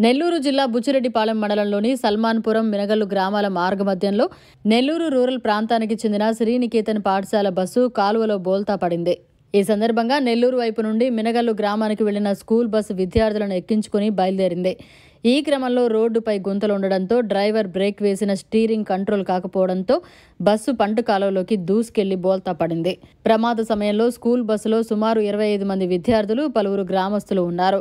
నెల్లూరు జిల్లా బుచ్చిరెడ్డిపాలెం మండలంలోని సల్మాన్పురం మినగల్లు గ్రామాల మార్గమధ్యంలో నెల్లూరు రూరల్ ప్రాంతానికి చెందిన శ్రీనికేతన్ పాఠశాల బస్సు కాలువలో బోల్తా పడింది. ఈ సందర్భంగా నెల్లూరు వైపు నుండి మినగల్లు గ్రామానికి వెళ్లిన స్కూల్ బస్సు విద్యార్థులను ఎక్కించుకుని బయలుదేరింది. ఈ క్రమంలో రోడ్డుపై గుంతలు ఉండడంతో డ్రైవర్ బ్రేక్ వేసిన స్టీరింగ్ కంట్రోల్ కాకపోవడంతో బస్సు పంట కాలువలోకి దూసుకెళ్లి బోల్తా పడింది. ప్రమాద సమయంలో స్కూల్ బస్సులో సుమారు 25 మంది విద్యార్థులు, పలువురు గ్రామస్తులు ఉన్నారు.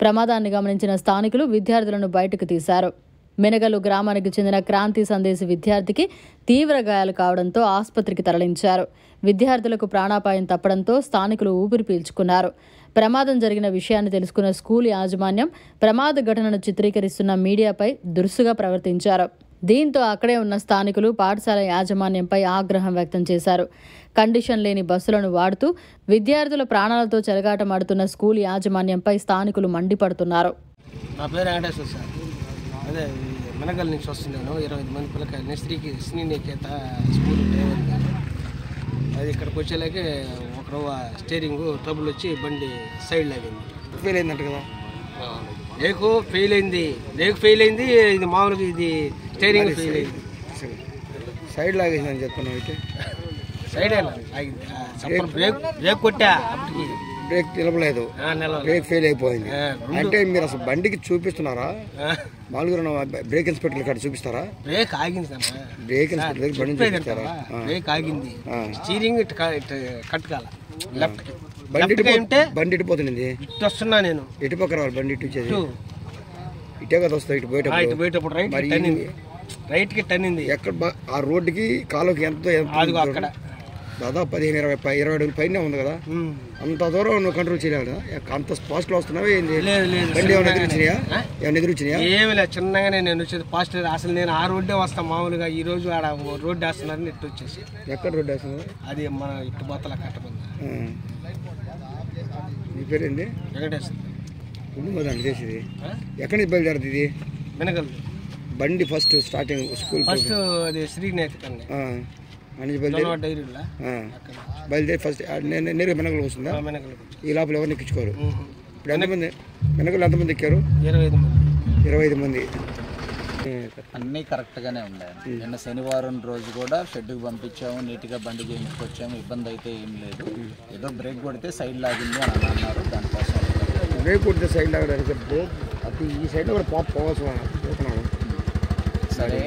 ప్రమాదాన్ని గమనించిన స్థానికులు విద్యార్థులను బయటకు తీశారు. మినగల్లు గ్రామానికి చెందిన క్రాంతి సందేశ్ విద్యార్థికి తీవ్ర గాయాలు కావడంతో ఆసుపత్రికి తరలించారు. విద్యార్థులకు ప్రాణాపాయం తప్పడంతో స్థానికులు ఊపిరి పీల్చుకున్నారు. ప్రమాదం జరిగిన విషయాన్ని తెలుసుకున్న స్కూల్ యాజమాన్యం ప్రమాద ఘటనను చిత్రీకరిస్తున్న మీడియాపై దురుసుగా ప్రవర్తించారు. దీంతో అక్కడే ఉన్న స్థానికులు పాఠశాల యాజమాన్యంపై ఆగ్రహం వ్యక్తం చేశారు. కండిషన్ లేని బస్సులను వాడుతూ విద్యార్థుల ప్రాణాలతో చెలగాటమాడుతున్న స్కూల్ యాజమాన్యంపై స్థానికులు మండిపడుతున్నారు. నా పేరు వెంకటేశ్వర సార్. అదే మినగల్ నుంచి వస్తున్నాను. 25 మంది పిల్లకాయలని శ్రీనికేత స్కూల్ డ్రైవర్ గారు. అది ఇక్కడికి వచ్చేలాగే ఒకరు స్టీరింగ్ ట్రబుల్ వచ్చి బండి సైడ్ లాగింది. ఫెయిల్ అయిందంట కదా. బ్రేక్ ఫెయిల్ అయింది. ఇది మామూలుగా ఇది స్టీరింగ్ ఫెయిల్ అయింది. సైడ్ లాగేసిందని చెప్తున్నావు. అయితే సైడ్ ఆగింది. బ్రేక్ కొట్టా, అప్పటికి బ్రేక్ నిలబలేదు, బ్రేక్ ఫెయిల్ అయిపోయింది. అంటే మీరు అసలు బండికి చూపిస్తున్నారా? మామూలుగా బ్రేక్ ఇన్స్పెక్టర్ కాడ చూపిస్తారా? బ్రేక్ ఆగింది. బ్రేక్ ఇన్స్పెక్టర్ బండి చూపిస్తారా? బ్రేక్ ఆగింది, స్టీరింగ్ కట్ కాల లెఫ్ట్ కి. బండి ఇటుపోతుంది. ఇటు వస్తున్నా నేను. ఎటు పక్క రావాలి బండి? ఇటు వచ్చేది ఇటే కదా వస్తాయి. ఇటు పోయేటప్పుడు రైట్ కి టర్న్ అయింది. ఎక్కడ ఆ రోడ్డుకి కాలువకి ఎంత అక్కడ దాదాపు 15-20 అడుగుల పైన ఉంది కదా. అంత దూరం నువ్వు కంట్రోల్ చేయాలి. అంత ఫాస్ట్ లో వస్తున్నావా? బండి ఏమైనా ఎదురుచ్చినాయా? ఏమి లేదు, చిన్నగానే నేను వచ్చేది ఫాస్ట్. అసలు నేను ఆ రోడ్డే వస్తాను మామూలుగా. ఈ రోజు ఆడ రోడ్డు వేస్తున్నారని ఇటు వచ్చేసి. ఎక్కడ రోడ్డు వేస్తున్నారు? అది మన ఇటు బోతల కట్టబంది. నీ పేరేంది? వెంకటేశ్వర. దాన్ని చేసేది ఎక్కడి నుంచి బయలుదేరుతుంది ఇది? మినగల్ బండి ఫస్ట్ స్టార్టింగ్ స్కూల్ ఫస్ట్ అది శ్రీనికేతన్ బయలుదేరి ఫస్ట్ నేరుగా మినగల్ వస్తుందా? ఈ లోపల ఎవరిని ఎక్కించుకోరు. ఇప్పుడు ఎంతమంది మినగల్ ఎంతమంది ఎక్కారు? 25 మంది. అన్నీ కరెక్ట్గానే ఉన్నాయి. నిన్న శనివారం రోజు కూడా షెడ్యూల్ పంపించాము, నీట్గా బండి చేయించుకొచ్చాము. ఇబ్బంది అయితే ఏం లేదు. ఏదో బ్రేక్ కొడితే సైడ్ లాగింది అని అన్నారు. దానికోసం బ్రేక్ కొడితే సైడ్ లాగడానికి బ్రేక్ అది ఈ సైడ్లో కూడా పోతున్నాను. సరే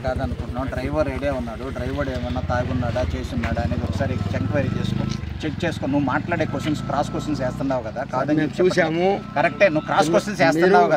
కాదనుకుంటున్నాం. డ్రైవర్ ఏడే ఉన్నాడు. డ్రైవర్ ఏమన్నా తాగున్నాడా, చేసున్నాడా అనేది ఒకసారి ఎంక్వైరీ చెక్ చేసుకో. నువ్వు మాట్లాడే క్వశ్చన్స్ క్రాస్ క్వశ్చన్స్ వేస్తున్నావు కదా. కాదని చూసాము. కరెక్టే, నువ్వు క్రాస్ క్వశ్చన్స్ వేస్తున్నావు కదా.